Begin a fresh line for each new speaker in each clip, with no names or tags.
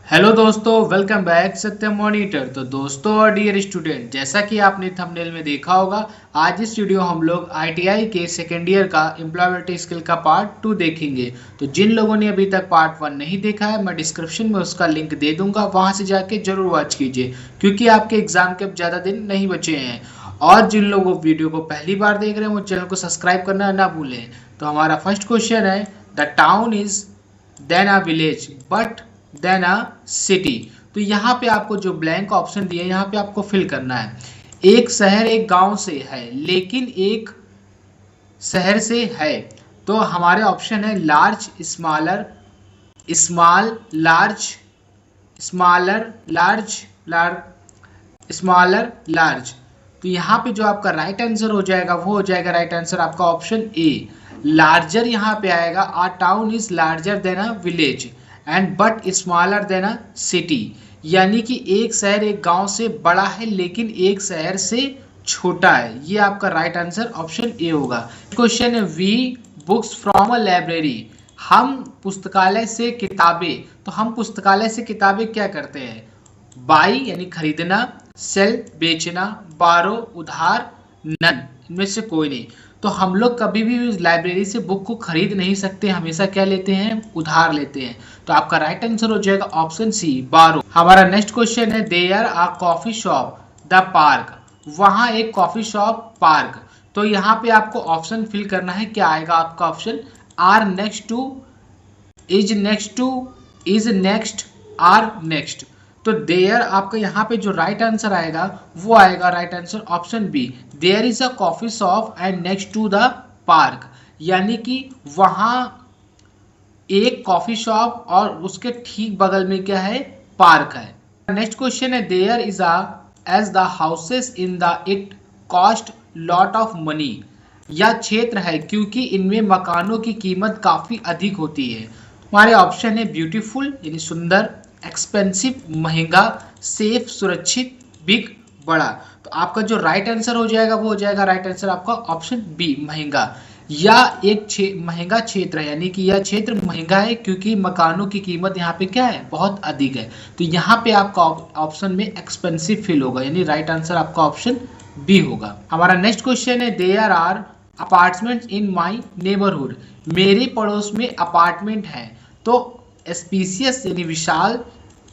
Hello दोस्तों, welcome back सत्यम monitor. तो दोस्तों और डियर स्टूडेंट, जैसा कि आपने थंबनेल में देखा होगा, आज इस वीडियो हम लोग आईटीआई के सेकेंड ईयर का एम्प्लॉयबिलिटी स्किल का पार्ट 2 देखेंगे। तो जिन लोगों ने अभी तक पार्ट 1 नहीं देखा है, मैं डिस्क्रिप्शन में उसका लिंक दे दूंगा, वहां से जाके जरूर वॉच कीजिए, क्योंकि आपके एग्जाम के अब ज़्यादा दिन नहीं बचे हैं। और जिन लोगों वीडियो को पहली बार देख रहे हैं वो चैनल को सब्सक्राइब करना ना भूलें। तो हमारा फर्स्ट क्वेश्चन है, the town is then a village but then a city. तो यहाँ पे आपको जो ब्लैंक ऑप्शन दिए यहाँ पे आपको फिल करना है। एक शहर एक गांव से है लेकिन एक शहर से है। तो हमारे ऑप्शन है large, smaller, small, large, smaller, large, smaller, large. तो यहाँ पे जो आपका राइट आंसर हो जाएगा वो हो जाएगा राइट आंसर आपका ऑप्शन ए, लार्जर। यहाँ पे आएगा a town is larger than a village and but smaller than a city. यानी कि एक शहर एक गांव से बड़ा है लेकिन एक शहर से छोटा है। ये आपका राइट आंसर ऑप्शन ए होगा। क्वेश्चन है, we books from a library. हम पुस्तकालय से किताबें, तो हम पुस्तकालय से किताबें क्या करते हैं? बाई यानी खरीदना, सेल बेचना, बारो उधार, नन इनमें से कोई नहीं। तो हम लोग कभी भी लाइब्रेरी से बुक को खरीद नहीं सकते, हमेशा क्या लेते हैं? उधार लेते हैं। तो आपका राइट आंसर हो जाएगा ऑप्शन सी, बारो। हमारा नेक्स्ट क्वेश्चन है, there a coffee shop the park. वहां एक कॉफी शॉप पार्क। तो यहाँ पे आपको ऑप्शन फिल करना है। क्या आएगा आपका option? Are next to, is next to, is next, are next. तो देयर आपका यहाँ पे जो राइट आंसर आएगा वो आएगा right answer option B, there is a coffee shop and next to the park. यानी कि वहां एक कॉफी शॉप और उसके ठीक बगल में क्या है? पार्क है। नेक्स्ट क्वेश्चन है, there is a as the houses in the it cost lot of money. यह क्षेत्र है क्योंकि इनमें मकानों की कीमत काफी अधिक होती है। हमारे ऑप्शन है ब्यूटीफुल यानी सुंदर, एक्सपेंसिव महंगा, सेफ सुरक्षित, बिग बड़ा। तो आपका जो राइट आंसर हो जाएगा वो हो जाएगा राइट आंसर आपका ऑप्शन बी, महंगा। या एक महंगा क्षेत्र है, यानी कि यह क्षेत्र महंगा है क्योंकि मकानों की कीमत यहाँ पे क्या है? बहुत अधिक है। तो यहाँ पे आपका ऑप्शन में एक्सपेंसिव फिल होगा, यानी राइट आंसर आपका ऑप्शन बी होगा। हमारा नेक्स्ट क्वेश्चन है, there are apartments in my neighbourhood. मेरे पड़ोस में अपार्टमेंट है। तो स्पीसियस यानी विशाल,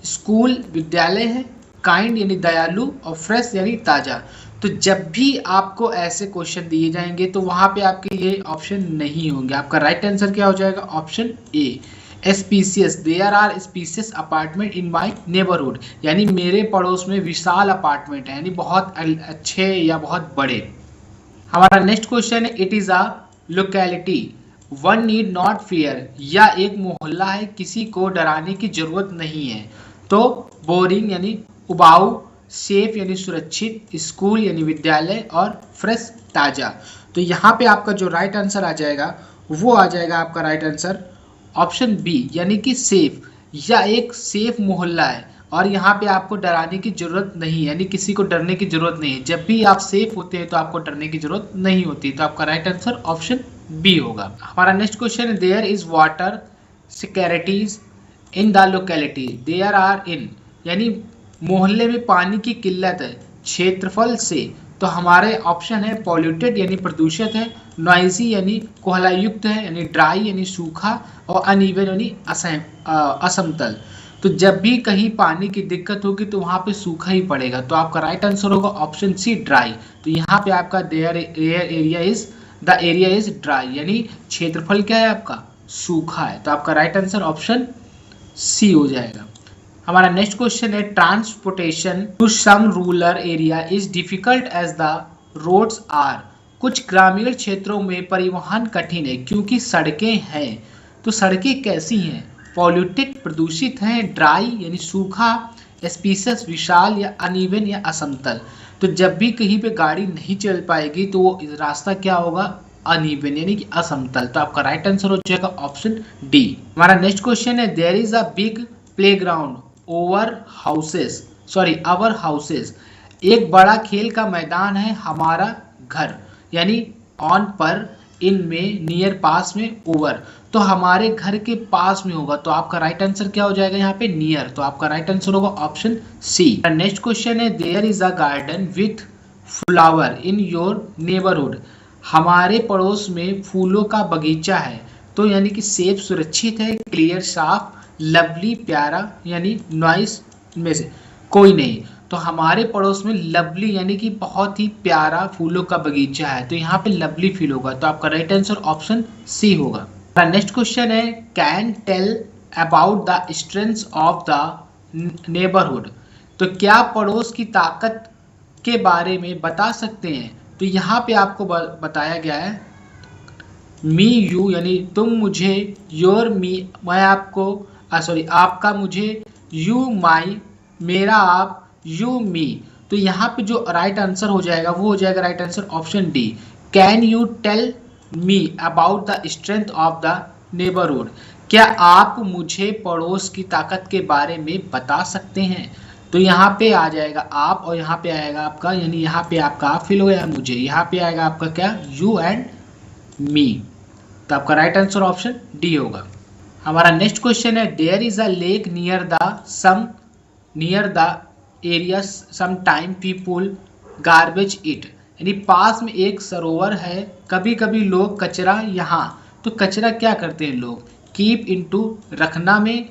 स्कूल विद्यालय है, काइंड यानी दयालु, और फ्रेश यानी ताजा। तो जब भी आपको ऐसे क्वेश्चन दिए जाएंगे तो वहां पे आपके ये ऑप्शन नहीं होंगे। आपका राइट आंसर क्या हो जाएगा? Option A, spacious. There are spacious apartment in my neighbourhood, यानी मेरे पड़ोस में विशाल अपार्टमेंट है, यानी बहुत अच्छे या बहुत बड़े। हमारा नेक्स्ट क्वेश्चन है, it is a locality one need not fear. या एक मोहल्ला है, किसी को डराने की जरूरत नहीं है। तो बोरिंग यानी उबाऊ, सेफ यानी सुरक्षित, स्कूल यानी विद्यालय, और फ्रेश ताजा। तो यहाँ पे आपका जो राइट आंसर आ जाएगा वो आ जाएगा आपका राइट आंसर ऑप्शन बी, यानी कि सेफ। या एक सेफ मोहल्ला है और यहाँ पे आपको डराने की जरूरत नहीं, यानी किसी को डरने की जरूरत नहीं है। जब भी आप सेफ होते हैं तो आपको डरने की जरूरत नहीं होती। तो आपका राइट आंसर ऑप्शन बी होगा। हमारा नेक्स्ट क्वेश्चन है, there is water securities in the locality. There are in, यानी मोहल्ले में पानी की किल्लत है क्षेत्रफल से। तो हमारे ऑप्शन है पॉल्यूटेड यानी प्रदूषित है, नॉइजी यानी कोहलायुक्त है, यानी ड्राई यानी सूखा, और अनइवन यानी असमतल। तो जब भी कहीं पानी की दिक्कत होगी तो वहां पे सूखा ही पड़ेगा। तो आपका राइट आंसर होगा ऑप्शन सी, ड्राई। तो यहाँ पे आपका their area is, the area is dry, यानी क्षेत्रफल क्या है आपका? सूखा है। तो आपका राइट आंसर ऑप्शन सी हो जाएगा। हमारा नेक्स्ट क्वेश्चन है, transportation to some rural area is difficult as the roads are. कुछ ग्रामीण क्षेत्रों में परिवहन कठिन है क्योंकि सड़कें हैं। तो सड़कें कैसी हैं? पॉल्यूटेड प्रदूषित हैं, ड्राई यानी सूखा, स्पीसियस विशाल, या अनइवन या असमतल। तो जब भी कहीं पे गाड़ी नहीं चल पाएगी तो वो रास्ता क्या होगा? अनइवन यानी कि असमतल। तो आपका राइट आंसर हो जाएगा ऑप्शन डी। हमारा नेक्स्ट क्वेश्चन है, there is a big playground over houses, sorry our houses. एक बड़ा खेल का मैदान है हमारा घर, यानी ऑन पर, इन में, नियर पास में, ओवर। तो हमारे घर के पास में होगा, तो आपका राइट आंसर क्या हो जाएगा यहाँ पे नियर, तो आपका राइट आंसर होगा ऑप्शन सी। नेक्स्ट क्वेश्चन है there is a garden with flower in your neighbourhood, हमारे पड़ोस में फूलों का बगीचा है, तो यानी कि सेफ सुरक्षित है, क्लियर साफ, लवली प्यारा, यानी नॉइस में से कोई नहीं। तो हमारे पड़ोस में लवली यानी कि बहुत ही प्यारा फूलों का बगीचा है, तो यहाँ पे लवली फील होगा, तो आपका राइट आंसर ऑप्शन सी होगा। नेक्स्ट क्वेश्चन है can tell about the strength of the neighbourhood, तो क्या पड़ोस की ताकत के बारे में बता सकते हैं, तो यहाँ पे आपको बताया गया है मी यू यानी तुम मुझे, योर मी मैं आपको, सॉरी आपका मुझे, यू माई मेरा आप, यू मी, तो यहाँ पे जो राइट आंसर हो जाएगा वो हो जाएगा right answer option D. Can you tell me about the strength of the neighbourhood, क्या आप मुझे पड़ोस की ताकत के बारे में बता सकते हैं, तो यहाँ पे आ जाएगा आप और यहाँ पे आएगा आपका, यानी यहाँ पे आपका आप फिल हो गया मुझे, यहाँ पे आएगा आपका क्या यू एंड मी, तो आपका राइट आंसर ऑप्शन डी होगा। हमारा नेक्स्ट क्वेश्चन है there is a lake near the area some time people garbage it, यानी पास में एक सरोवर है, कभी कभी लोग कचरा यहाँ, तो कचरा क्या करते हैं लोग, कीप इनटू रखना में,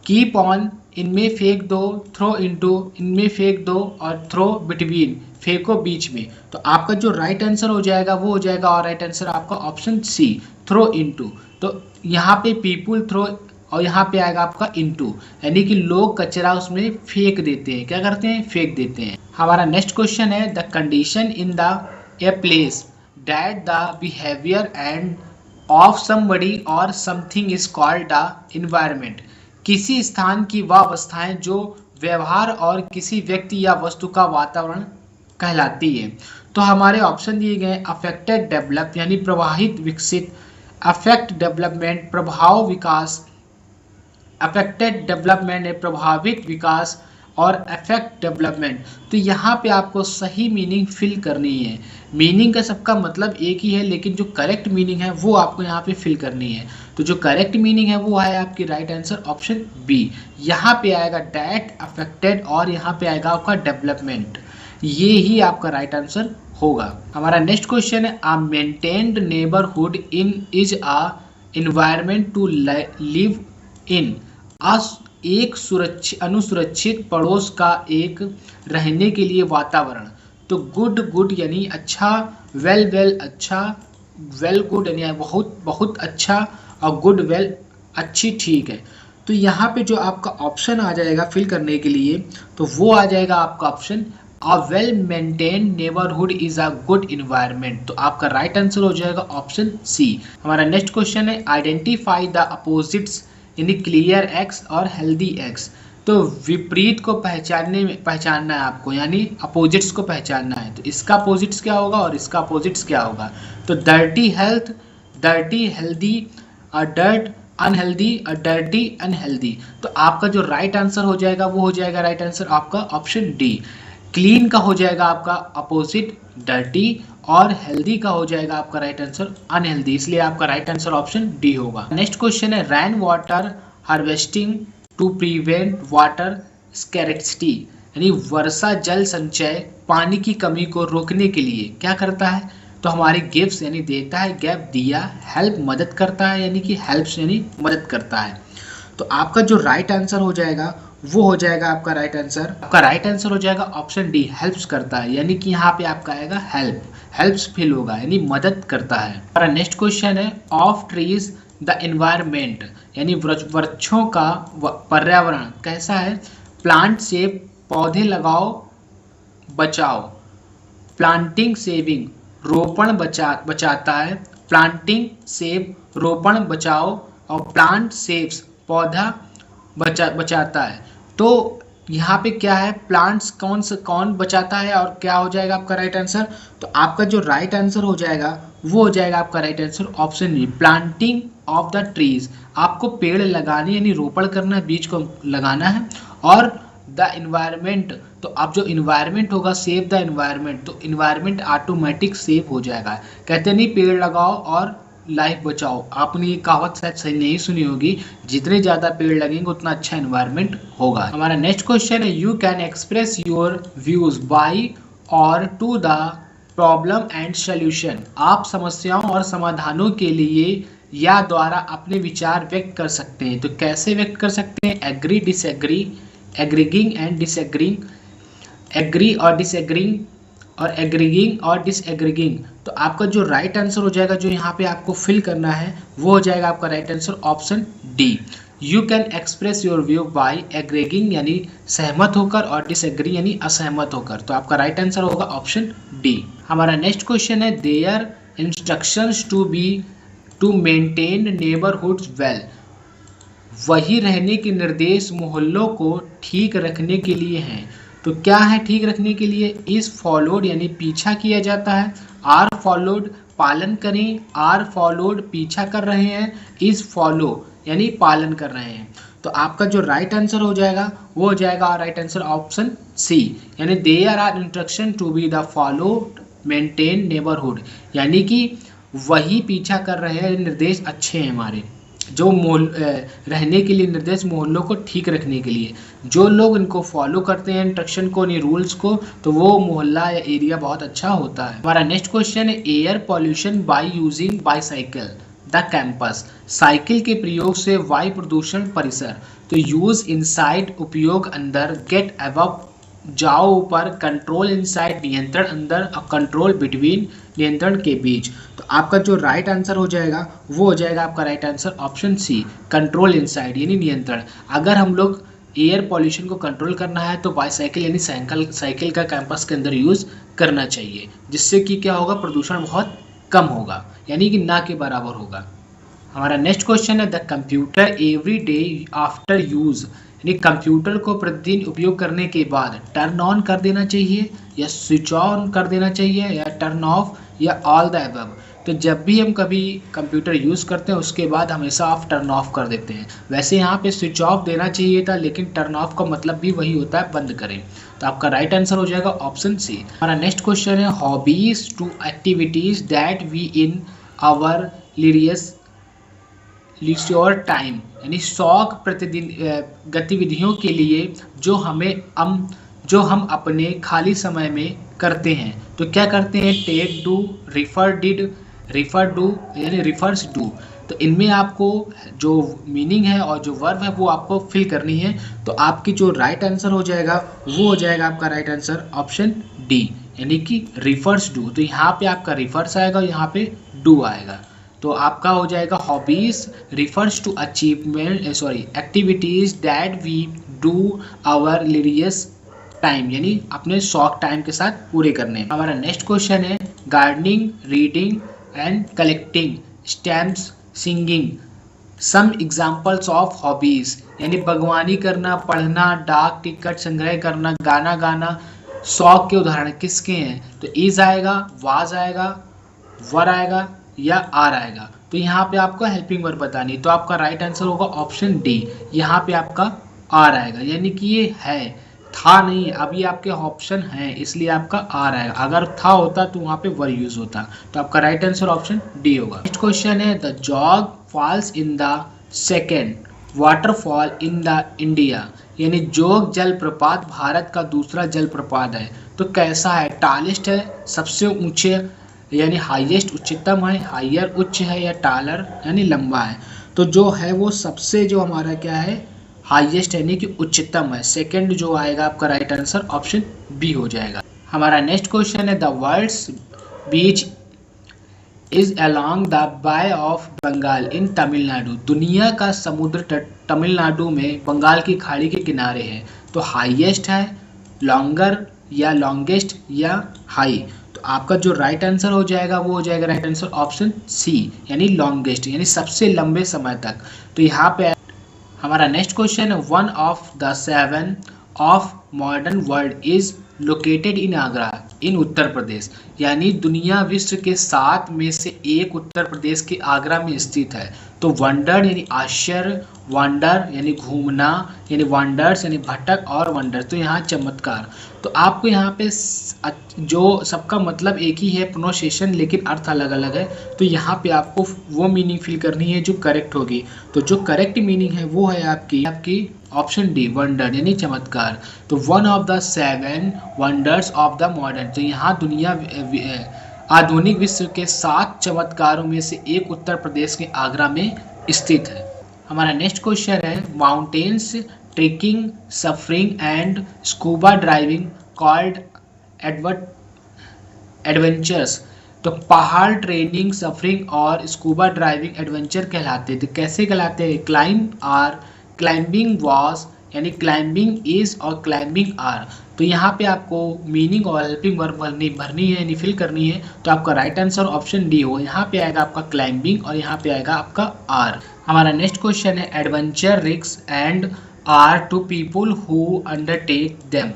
कीप ऑन इनमें फेंक दो, थ्रो इनटू इनमें फेंक दो, और थ्रो बिटवीन फेंको बीच में, तो आपका जो राइट आंसर हो जाएगा वो हो जाएगा, और राइट आंसर आपका ऑप्शन सी थ्रो इनटू, तो यहाँ पे पीपुल थ्रो और यहाँ पे आएगा आपका इनटू, यानी कि लोग कचरा उसमें फेंक देते हैं, क्या करते हैं फेंक देते हैं। हमारा नेक्स्ट क्वेश्चन है the condition in the a place that the behaviour and of somebody or something is called the environment, किसी स्थान की वह अवस्थाएं जो व्यवहार और किसी व्यक्ति या वस्तु का वातावरण कहलाती है, तो हमारे ऑप्शन दिए गए अफेक्टेड डेवलप यानी प्रवाहित विकसित, अफेक्ट डेवलपमेंट प्रभाव विकास, अफेक्टेड डेवलपमेंट है प्रभावित विकास, और अफेक्ट डेवलपमेंट, तो यहाँ पे आपको सही मीनिंग फिल करनी है, मीनिंग का सबका मतलब एक ही है लेकिन जो करेक्ट मीनिंग है वो आपको यहाँ पे फिल करनी है, तो जो करेक्ट मीनिंग है वो है आपकी राइट आंसर ऑप्शन बी, यहाँ पे आएगा डैट अफेक्टेड और यहाँ पे आएगा आपका डेवलपमेंट, ये ही आपका राइट आंसर होगा। हमारा नेक्स्ट क्वेश्चन है a maintained neighbourhood in is a environment to live in, एक अनुसुरक्षित पड़ोस का एक रहने के लिए वातावरण, तो गुड यानी अच्छा, वेल अच्छा, वेल गुड यानी बहुत बहुत अच्छा, और गुड वेल अच्छी ठीक है, तो यहाँ पे जो आपका ऑप्शन आ जाएगा फिल करने के लिए, तो वो आ जाएगा आपका option a well maintained neighbourhood is a good environment, तो आपका राइट आंसर हो जाएगा ऑप्शन सी। हमारा नेक्स्ट क्वेश्चन है आइडेंटिफाई द अपोजिट्स यानी क्लियर एक्स और हेल्दी एक्स, तो विपरीत को पहचानना है आपको, यानी अपोजिट्स को पहचानना है, तो इसका अपोजिट्स क्या होगा और इसका अपोजिट्स क्या होगा, तो डर्टी हेल्थ, डर्टी हेल्दी, और डर्ट अनहेल्दी, और डर्टी अनहेल्दी, तो आपका जो राइट आंसर हो जाएगा वो हो जाएगा राइट आंसर आपका ऑप्शन डी। क्लीन का हो जाएगा आपका अपोजिट डर्टी, और हेल्दी का हो जाएगा आपका राइट आंसर अनहेल्दी, इसलिए आपका राइट आंसर ऑप्शन डी होगा। नेक्स्ट क्वेश्चन है rain water harvesting to prevent water scarcity, यानी वर्षा जल संचय पानी की कमी को रोकने के लिए क्या करता है, तो हमारे गिव्स यानी देता है, गैप दिया, हेल्प मदद करता है यानी कि हेल्प्स यानी मदद करता है, तो आपका जो राइट आंसर हो जाएगा वो हो जाएगा आपका राइट आंसर हो जाएगा ऑप्शन डी हेल्प्स करता है, यानी कि यहाँ पे आपका आएगा हेल्प्स फिल होगा यानी मदद करता है। हमारा नेक्स्ट क्वेश्चन है ऑफ ट्रीज द एनवायरमेंट, यानी वृक्षों का पर्यावरण कैसा है, प्लांट सेव पौधे लगाओ बचाओ, प्लांटिंग सेविंग रोपण बचाता है, प्लांटिंग सेव रोपण बचाओ, और प्लांट सेव्स पौधा बचाता है, तो यहाँ पे क्या है प्लांट्स कौन बचाता है और क्या हो जाएगा आपका राइट आंसर, तो आपका जो राइट आंसर हो जाएगा वो हो जाएगा आपका right answer option B planting of the trees, आपको पेड़ लगाने यानी रोपण करना, बीज को लगाना है, और द इन्वायरमेंट, तो अब जो इन्वायरमेंट होगा सेव द इन्वायरमेंट, तो इन्वायरमेंट ऑटोमेटिक सेव हो जाएगा, कहते नहीं पेड़ लगाओ और लाइफ बचाओ। आपने ये कहावत शायद सही नहीं सुनी होगी, जितने ज़्यादा पेड़ लगेंगे उतना अच्छा एनवायरनमेंट होगा। हमारा नेक्स्ट क्वेश्चन है, you can express your views by or to the problem and solution. आप समस्याओं और समाधानों के लिए या द्वारा अपने विचार व्यक्त कर सकते हैं। तो कैसे व्यक्त कर सकते हैं? Agree, disagree, agreeing and disagreeing, agree और डिसएग्रीइंग, और एग्रीगिंग और डिसएग्रीगिंग। तो आपका जो राइट आंसर हो जाएगा, जो यहाँ पे आपको फिल करना है, वो हो जाएगा आपका right answer option D. You can express your view by agreeing यानी सहमत होकर, और डिसएग्री यानी असहमत होकर। तो आपका राइट आंसर होगा ऑप्शन डी। हमारा नेक्स्ट क्वेश्चन है, there instructions to maintain neighbourhoods well. वही रहने के निर्देश मोहल्लों को ठीक रखने के लिए हैं। तो क्या है ठीक रखने के लिए? इज फॉलोड यानी पीछा किया जाता है, आर फॉलोड पालन करें, आर फॉलोड पीछा कर रहे हैं, इज फॉलो यानी पालन कर रहे हैं। तो आपका जो राइट आंसर हो जाएगा वो हो जाएगा राइट आंसर ऑप्शन सी, यानी there are instruction to be the followed maintain neighbourhood, यानी कि वही पीछा कर रहे हैं, निर्देश अच्छे हैं हमारे, जो रहने के लिए निर्देश मोहल्लों को ठीक रखने के लिए। जो लोग इनको फॉलो करते हैं इंस्ट्रक्शन को, इन रूल्स को, तो वो मोहल्ला या एरिया बहुत अच्छा होता है। हमारा नेक्स्ट क्वेश्चन है, air pollution by using bicycle the campus. Cycle के प्रयोग से वायु प्रदूषण परिसर। तो यूज इनसाइड उपयोग अंदर, गेट अबव जाओ ऊपर, कंट्रोल इनसाइड नियंत्रण अंदर, और कंट्रोल बिटवीन नियंत्रण के बीच। तो आपका जो राइट आंसर हो जाएगा वो हो जाएगा आपका right answer option C, control inside यानी नियंत्रण। अगर हम लोग एयर पॉल्यूशन को कंट्रोल करना है तो बाईसाइकिल यानी साइकिल का कैंपस के अंदर यूज करना चाहिए, जिससे कि क्या होगा, प्रदूषण बहुत कम होगा, यानी कि ना के बराबर होगा। हमारा नेक्स्ट क्वेश्चन है, the computer every day after use, यानी कंप्यूटर को प्रतिदिन उपयोग करने के बाद टर्न ऑन कर देना चाहिए, या स्विच ऑन कर देना चाहिए, या टर्न ऑफ, या ऑल द अबव। तो जब भी हम कभी कंप्यूटर यूज़ करते हैं उसके बाद हमेशा आप टर्न ऑफ कर देते हैं। वैसे यहाँ पे स्विच ऑफ देना चाहिए था, लेकिन टर्न ऑफ का मतलब भी वही होता है, बंद करें। तो आपका राइट आंसर हो जाएगा ऑप्शन सी। हमारा नेक्स्ट क्वेश्चन है, hobbies to activities that we in our leisure time, यानी शौक प्रतिदिन गतिविधियों के लिए जो हम अपने खाली समय में करते हैं। तो क्या करते हैं? Take, do, refer, did, refer, do यानी रिफर्स, डू। तो इनमें आपको जो मीनिंग है और जो वर्ब है वो आपको फिल करनी है। तो आपकी जो राइट आंसर हो जाएगा वो हो जाएगा आपका राइट आंसर ऑप्शन डी, यानी कि रिफर्स डू। तो यहाँ पे आपका रिफर्स आएगा, यहाँ पे डू आएगा। तो आपका हो जाएगा hobbies refers to activities that we do our leisure time, यानी अपने शौक टाइम के साथ पूरे करने। हमारा नेक्स्ट क्वेश्चन है, gardening, reading and collecting stamps, singing, some examples of hobbies, यानी बागवानी करना, पढ़ना, डाक टिकट संग्रह करना, गाना गाना, शौक के उदाहरण किसके हैं? तो इज आएगा, वाज आएगा, वर आएगा, या आर आएगा। तो यहाँ पे आपको हेल्पिंग वर्ब बतानी, तो आपका राइट आंसर होगा ऑप्शन डी, यहाँ पे आपका आर आएगा, यानी कि ये है, था नहीं, अभी आपके ऑप्शन हैं इसलिए आपका आर आएगा। अगर था होता तो वहाँ पे वर यूज होता। तो आपका राइट आंसर ऑप्शन डी होगा। नेक्स्ट क्वेश्चन है, the jog falls in the second waterfall in the India, यानी जोग जलप्रपात भारत का दूसरा जलप्रपात है। तो कैसा है? टालेस्ट है, सबसे ऊंचे यानी हाईएस्ट उच्चतम है, हायर उच्च है, या टालर यानी लंबा है। तो जो है वो सबसे जो हमारा क्या है, हाईएस्ट यानी कि उच्चतम है। सेकंड जो आएगा आपका राइट आंसर ऑप्शन बी हो जाएगा। हमारा नेक्स्ट क्वेश्चन है, the world's beach is along the bay of Bengal in Tamil Nadu, दुनिया का समुद्र तट तमिलनाडु में बंगाल की खाड़ी के किनारे है। तो हाईएस्ट है, लॉन्गर या लॉन्गेस्ट, या हाई। तो आपका जो राइट आंसर हो जाएगा वो हो जाएगा राइट आंसर ऑप्शन सी, यानी लॉन्गेस्ट, यानी सबसे लंबे समय तक। तो यहाँ पे हमारा नेक्स्ट क्वेश्चन है, one of the 7 of modern world is located in Agra in Uttar Pradesh, यानी दुनिया विश्व के 7 में से एक उत्तर प्रदेश के आगरा में स्थित है। तो वंडर यानी आश्चर्य, वंडर यानी घूमना, यानी वंडर्स यानी भटक, और वंडर तो यहाँ चमत्कार। तो आपको यहाँ पे जो सबका मतलब एक ही है प्रोनाउंसिएशन, लेकिन अर्थ अलग अलग है। तो यहाँ पे आपको वो मीनिंग फिल करनी है जो करेक्ट होगी। तो जो करेक्ट मीनिंग है वो है आपकी ऑप्शन डी, वंडर यानी चमत्कार। तो one of the 7 wonders of the modern, तो यहाँ दुनिया आधुनिक विश्व के 7 चमत्कारों में से एक उत्तर प्रदेश के आगरा में स्थित है। हमारा नेक्स्ट क्वेश्चन है mountains trekking suffering and scuba driving called adventures. तो पहाड़ ट्रेनिंग सफरिंग और स्कूबा ड्राइविंग एडवेंचर कहलाते हैं। तो कैसे कहलाते हैं? क्लाइंबिंग वॉज यानी क्लाइंबिंग इज और क्लाइंबिंग आर। तो यहाँ पे आपको मीनिंग और हेल्पिंग वर्ब भरनी है यानी फिल करनी है। तो आपका राइट आंसर ऑप्शन डी हो, यहाँ पे आएगा आपका क्लाइंबिंग और यहाँ पे आएगा आपका आर। हमारा नेक्स्ट क्वेश्चन है adventure risk and are to people who undertake them.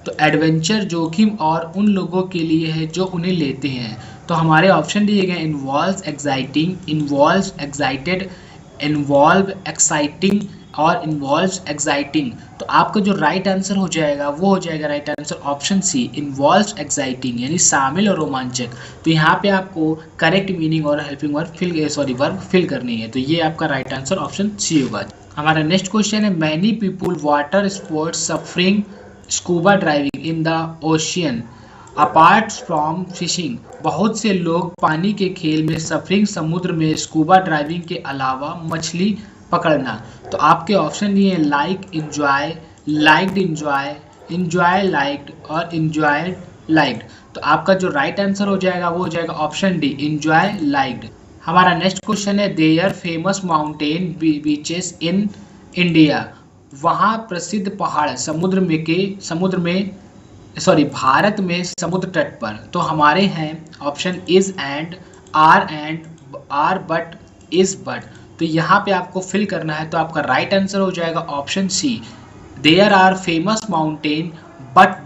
तो एडवेंचर जोखिम और उन लोगों के लिए है जो उन्हें लेते हैं। तो हमारे ऑप्शन दिए गए involve exciting, involve excited, involve exciting और इन्वॉल्व एक्साइटिंग। तो आपका जो राइट आंसर हो जाएगा वो हो जाएगा right answer option C, involve exciting यानी शामिल और रोमांचक। तो यहाँ पे आपको करेक्ट मीनिंग और हेल्पिंग वर्ब फिल करनी है। तो ये आपका राइट आंसर ऑप्शन सी होगा। हमारा नेक्स्ट क्वेश्चन है many people water sports suffering scuba driving in the ocean apart from fishing. बहुत से लोग पानी के खेल में सफरिंग समुद्र में स्कूबा ड्राइविंग के अलावा मछली पकड़ना। तो आपके ऑप्शन दिए like, enjoy, liked, enjoy liked और इंजॉयड लाइक्ड। तो आपका जो राइट आंसर हो जाएगा वो हो जाएगा ऑप्शन डी, इंजॉय लाइक्ड। हमारा नेक्स्ट क्वेश्चन है there famous mountain beaches in India. वहाँ प्रसिद्ध पहाड़ भारत में समुद्र तट पर। तो हमारे हैं option is and are but is but. तो यहाँ पे आपको फिल करना है। तो आपका राइट आंसर हो जाएगा option C, there are famous mountain but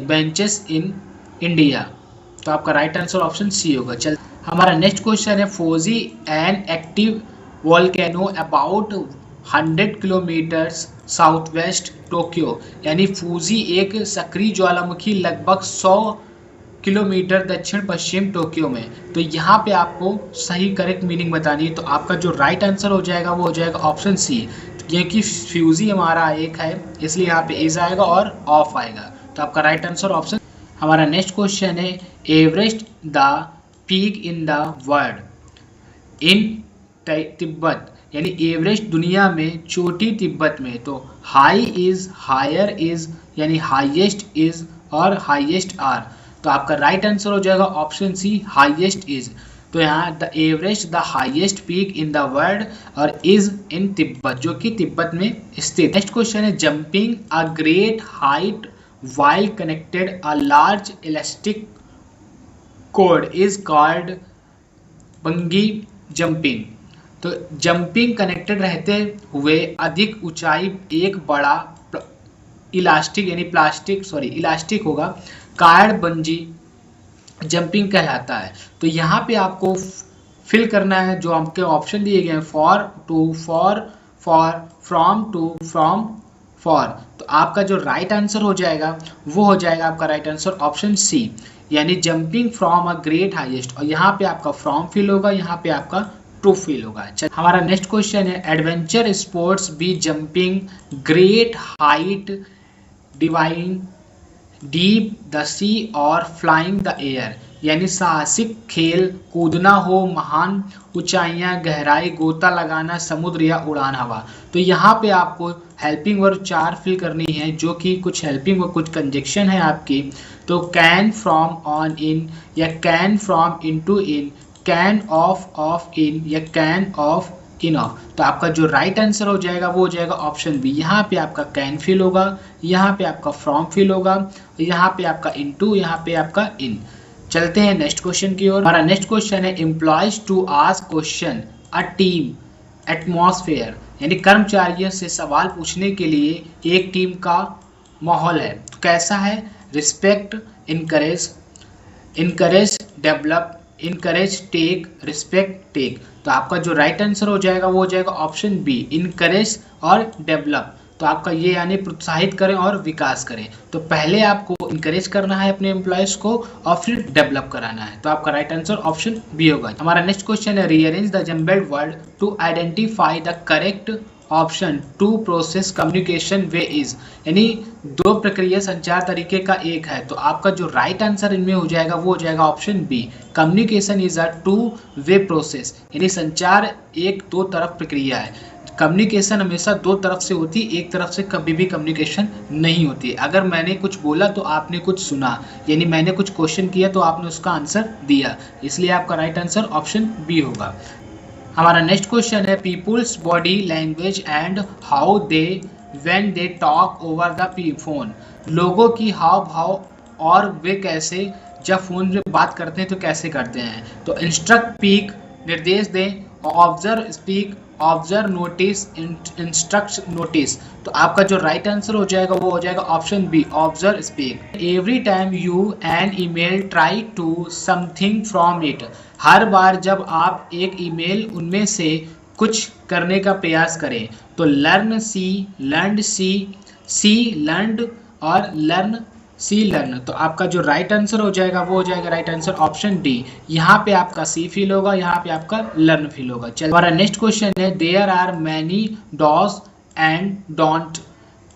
benches in India. तो आपका राइट आंसर ऑप्शन सी होगा। चल हमारा नेक्स्ट क्वेश्चन है फौजी an active volcano about 100 kilometres south west Tokyo. यानी फूजी एक सक्रिय ज्वालामुखी लगभग 100 किलोमीटर दक्षिण पश्चिम टोक्यो में। तो यहाँ पे आपको सही करेक्ट मीनिंग बतानी है। तो आपका जो राइट आंसर हो जाएगा वो हो जाएगा ऑप्शन सी, क्योंकि फ्यूजी हमारा एक है इसलिए यहाँ पे इज आएगा और ऑफ आएगा। तो आपका राइट आंसर ऑप्शन। हमारा नेक्स्ट क्वेश्चन है Everest the peak in the world in Tibet. यानी एवरेस्ट दुनिया में चोटी तिब्बत में। तो हाई इज, हायर इज यानी हाईएस्ट इज और हाईएस्ट आर। तो आपका राइट आंसर हो जाएगा ऑप्शन सी, हाईएस्ट इज। तो यहाँ the Everest the highest peak in the world और इज इन तिब्बत, जो कि तिब्बत में स्थित। नेक्स्ट क्वेश्चन है jumping a great height while connected a large elastic cord is called बंगी jumping. तो जंपिंग कनेक्टेड रहते हुए अधिक ऊंचाई एक बड़ा इलास्टिक यानी इलास्टिक होगा, कार्ड बंजी जंपिंग कहलाता है। तो यहाँ पे आपको फिल करना है जो आपके ऑप्शन दिए गए हैं for to, from to, from for. तो आपका जो राइट आंसर हो जाएगा वो हो जाएगा आपका राइट आंसर ऑप्शन सी, यानी jumping from a great highest. और यहाँ पे आपका फ्रॉम फील होगा, यहाँ पे आपका टू फील होगा। चल हमारा नेक्स्ट क्वेश्चन है adventure sports be jumping great height, diving deep the sea or flying the air. यानी साहसिक खेल कूदना हो, महान ऊंचाइयां, गहराई, गोता लगाना, समुद्र या उड़ान हवा। तो यहाँ पे आपको हेल्पिंग वर्ब 4 फिल करनी है, जो कि कुछ हेल्पिंग और कुछ कंजक्शन है आपकी। तो कैन फ्रॉम ऑन इन या can from into in, can of in या कैन ऑफ इन ऑफ। तो आपका जो राइट आंसर हो जाएगा वो हो जाएगा ऑप्शन बी। यहाँ पे आपका कैन फिल होगा, यहाँ पे आपका फ्रॉम फिल होगा, यहाँ पे आपका इनटू, यहाँ पे आपका इन। चलते हैं नेक्स्ट क्वेश्चन की ओर। हमारा नेक्स्ट क्वेश्चन है employees to ask question a team atmosphere. यानी कर्मचारियों से सवाल पूछने के लिए एक टीम का माहौल है। तो कैसा है? Respect, encourage, encourage, develop, encourage, take, respect, take. तो आपका जो राइट आंसर हो जाएगा वो हो जाएगा ऑप्शन बी, इनकरेज और डेवलप। तो आपका ये यानी प्रोत्साहित करें और विकास करें। तो पहले आपको इनकरेज करना है अपने एम्प्लॉयज को और फिर डेवलप कराना है। तो आपका राइट आंसर ऑप्शन बी होगा। हमारा नेक्स्ट क्वेश्चन है, rearrange the jumbled word to identify the correct option two process communication way is. यानी दो प्रक्रिया संचार तरीके का एक है। तो आपका जो राइट आंसर इनमें हो जाएगा वो हो जाएगा option B, communication is a two way process. यानी संचार एक दो तरफ प्रक्रिया है। कम्युनिकेशन हमेशा दो तरफ से होती है, एक तरफ से कभी भी कम्युनिकेशन नहीं होती। अगर मैंने कुछ बोला तो आपने कुछ सुना, यानी मैंने कुछ क्वेश्चन किया तो आपने उसका आंसर दिया, इसलिए आपका राइट आंसर ऑप्शन बी होगा। हमारा नेक्स्ट क्वेश्चन है, people's body language and how they when they talk over the phone. लोगों की हाव भाव और वे कैसे जब फोन में बात करते हैं तो कैसे करते हैं। तो इंस्ट्रक्ट, स्पीक, निर्देश दें, observe, speak, observe, notice, instruct, notice. तो आपका जो राइट आंसर हो जाएगा वो हो जाएगा option B, observe, speak. Every time you an email try to something from it. हर बार जब आप एक ईमेल उनमें से कुछ करने का प्रयास करें। तो लर्न, सी, लर्न, सी लर्नड और लर्न, सी लर्न। तो आपका जो राइट आंसर हो जाएगा वो हो जाएगा राइट आंसर ऑप्शन डी। यहाँ पे आपका सी फिल होगा, यहाँ पे आपका लर्न फिल होगा। चलिए हमारा नेक्स्ट क्वेश्चन है, there are many dos and don't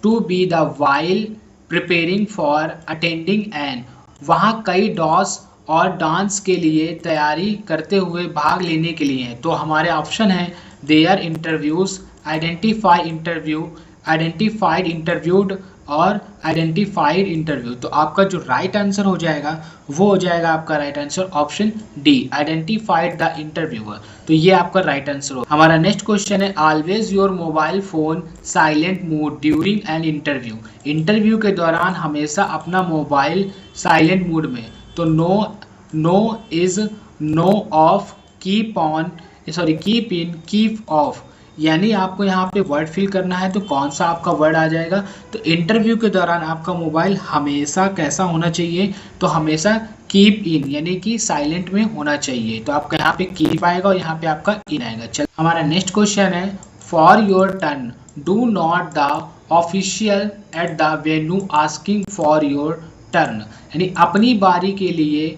to be the while preparing for attending an. वहाँ कई डॉस और डांस के लिए तैयारी करते हुए भाग लेने के लिए हैं। तो हमारे ऑप्शन है, there interviews, identify interview, identified interviewed और आइडेंटिफाइड इंटरव्यू। तो आपका जो राइट आंसर हो जाएगा वो हो जाएगा आपका right answer option D, identified the interviewer. तो ये आपका राइट आंसर हो। हमारा नेक्स्ट क्वेश्चन है, always your mobile phone silent mode during an interview. Interview के दौरान हमेशा अपना मोबाइल साइलेंट मोड में। तो no is no off, keep on, sorry keep in, keep off. यानी आपको यहाँ पे वर्ड फिल करना है तो कौन सा आपका वर्ड आ जाएगा। तो इंटरव्यू के दौरान आपका मोबाइल हमेशा कैसा होना चाहिए, तो हमेशा कीप इन यानी कि साइलेंट में होना चाहिए। तो आपका यहाँ पे कीप आएगा और यहाँ पे आपका इन आएगा। चल हमारा नेक्स्ट क्वेश्चन है, for your turn do not the official at the venue asking for your turn. यानी अपनी बारी के लिए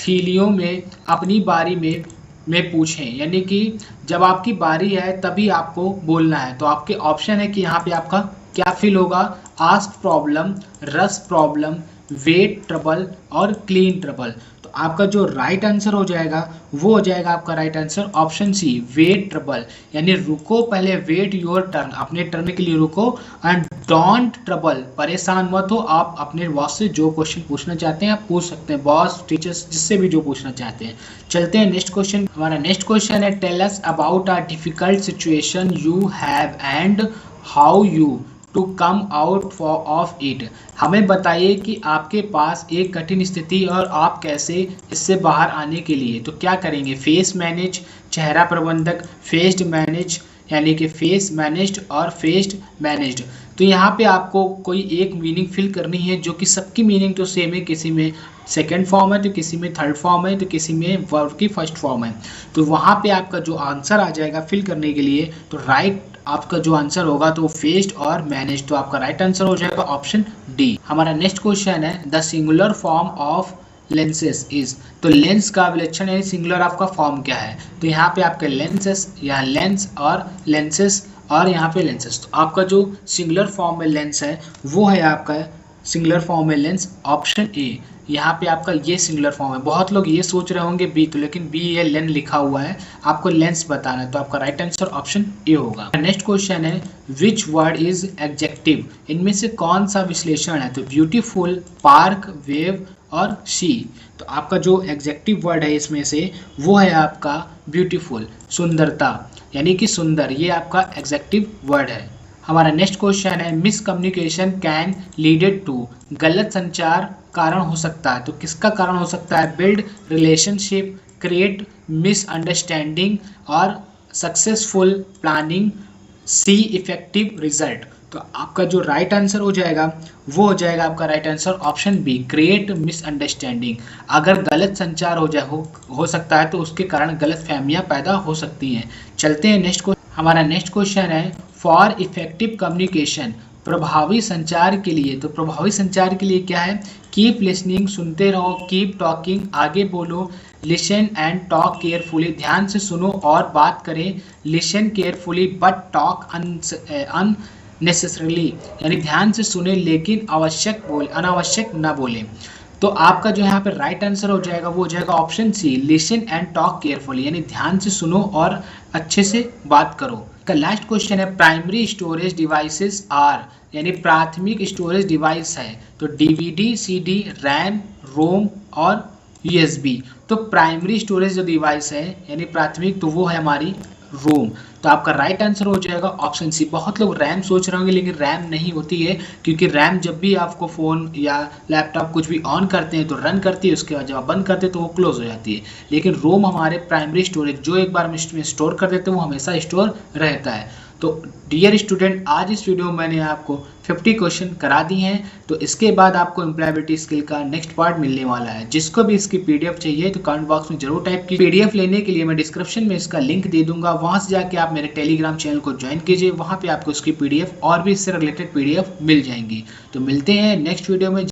थीलियों में अपनी बारी में पूछें, यानी कि जब आपकी बारी है तभी आपको बोलना है। तो आपके ऑप्शन है कि यहाँ पे आपका क्या फिल होगा, आस्क प्रॉब्लम, रस प्रॉब्लम, वेट ट्रबल और क्लीन ट्रबल। तो आपका जो राइट आंसर हो जाएगा वो हो जाएगा आपका right answer option C, wait trouble. यानी रुको, पहले वेट योर टर्न, अपने टर्न के लिए रुको, एंड डोंट ट्रबल, परेशान मत हो। आप अपने बॉस से जो क्वेश्चन पूछना चाहते हैं आप पूछ सकते हैं, बॉस, टीचर्स, जिससे भी जो पूछना चाहते हैं। चलते हैं नेक्स्ट क्वेश्चन। हमारा नेक्स्ट क्वेश्चन है, tell us about a difficult situation you have and how you to come out of it. हमें बताइए कि आपके पास एक कठिन स्थिति और आप कैसे इससे बाहर आने के लिए तो क्या करेंगे। फेस मैनेज, चेहरा प्रबंधक, फेस्ड मैनेज यानी कि फेस मैनेज्ड और फेस्ड मैनेज्ड। तो यहाँ पे आपको कोई एक मीनिंग फिल करनी है जो कि सबकी मीनिंग तो सेम है, किसी में सेकेंड फॉर्म है तो किसी में थर्ड फॉर्म है तो किसी में वर्ब की फर्स्ट फॉर्म है। तो वहाँ पे आपका जो आंसर आ जाएगा फिल करने के लिए, तो राइट आपका जो आंसर होगा तो फेस्ड और मैनेज। तो आपका राइट आंसर हो जाएगा ऑप्शन डी। हमारा नेक्स्ट क्वेश्चन है, the singular form of lenses is. तो लेंस का विलक्षण यानी सिंगुलर आपका फॉर्म क्या है। तो यहाँ पे आपके लेंसेस, यहाँ लेंस और लेंसेस और यहाँ पे लेंसेस। तो आपका जो सिंगुलर फॉर्म में लेंस है वो है आपका सिंगुलर फॉर्म में लेंस ऑप्शन ए। यहाँ पे आपका ये सिंगुलर फॉर्म है। बहुत लोग ये सोच रहे होंगे बी, तो लेकिन बी ये लेन लिखा हुआ है, आपको लेंस बताना है। तो आपका राइट आंसर ऑप्शन ए होगा। नेक्स्ट क्वेश्चन है, विच वर्ड इज एडजेक्टिव। इनमें से कौन सा विश्लेषण है। तो ब्यूटीफुल, पार्क, वेव और शी। तो आपका जो एडजेक्टिव वर्ड है इसमें से वो है आपका ब्यूटीफुल, सुंदरता यानी कि सुंदर, ये आपका एडजेक्टिव वर्ड है। हमारा नेक्स्ट क्वेश्चन है, मिसकम्युनिकेशन कैन लीडेड टू। गलत संचार कारण हो सकता है। तो किसका कारण हो सकता है, बिल्ड रिलेशनशिप, क्रिएट मिसअंडरस्टैंडिंग और सक्सेसफुल प्लानिंग सी इफेक्टिव रिजल्ट। तो आपका जो राइट आंसर हो जाएगा वो हो जाएगा आपका right answer option B, create misunderstanding. अगर गलत संचार हो सकता है तो उसके कारण गलत फहमियाँ पैदा हो सकती हैं। चलते हैं नेक्स्ट क्वेश्चन। हमारा नेक्स्ट क्वेश्चन है फॉर इफेक्टिव कम्युनिकेशन, प्रभावी संचार के लिए। तो प्रभावी संचार के लिए क्या है, कीप लिसनिंग, सुनते रहो, कीप टॉकिंग, आगे बोलो, लिसन एंड टॉक केयरफुली, ध्यान से सुनो और बात करें, listen carefully but talk unnecessarily, यानी ध्यान से सुने लेकिन अनावश्यक न बोले। तो आपका जो यहाँ पे राइट आंसर हो जाएगा वो हो जाएगा option C, listen and talk carefully, यानी ध्यान से सुनो और अच्छे से बात करो। का लास्ट क्वेश्चन है प्राइमरी स्टोरेज डिवाइसेस आर, यानी प्राथमिक स्टोरेज डिवाइस है तो डीवीडी, सीडी, रैम, रोम और यूएसबी। तो प्राइमरी स्टोरेज जो डिवाइस है यानी प्राथमिक, तो वो है हमारी रोम। तो आपका राइट आंसर हो जाएगा ऑप्शन सी। बहुत लोग रैम सोच रहे होंगे लेकिन रैम नहीं होती है, क्योंकि रैम जब भी आपको फ़ोन या लैपटॉप कुछ भी ऑन करते हैं तो रन करती है, उसके बाद जब आप बंद करते हैं तो वो क्लोज हो जाती है। लेकिन रोम हमारे प्राइमरी स्टोरेज, जो एक बार में स्टोर कर देते हैं वो हमेशा स्टोर रहता है। तो डियर स्टूडेंट, आज इस वीडियो में मैंने आपको 50 क्वेश्चन करा दिए हैं। तो इसके बाद आपको एम्प्लॉयबिलिटी स्किल का नेक्स्ट पार्ट मिलने वाला है। जिसको भी इसकी पीडीएफ चाहिए तो कमेंट बॉक्स में जरूर टाइप कीजिए। पीडीएफ लेने के लिए मैं डिस्क्रिप्शन में इसका लिंक दे दूंगा, वहां से जाके आप मेरे टेलीग्राम चैनल को ज्वाइन कीजिए, वहां पे आपको इसकी पीडीएफ और भी इससे रिलेटेड पीडीएफ मिल जाएंगी। तो मिलते हैं नेक्स्ट वीडियो में।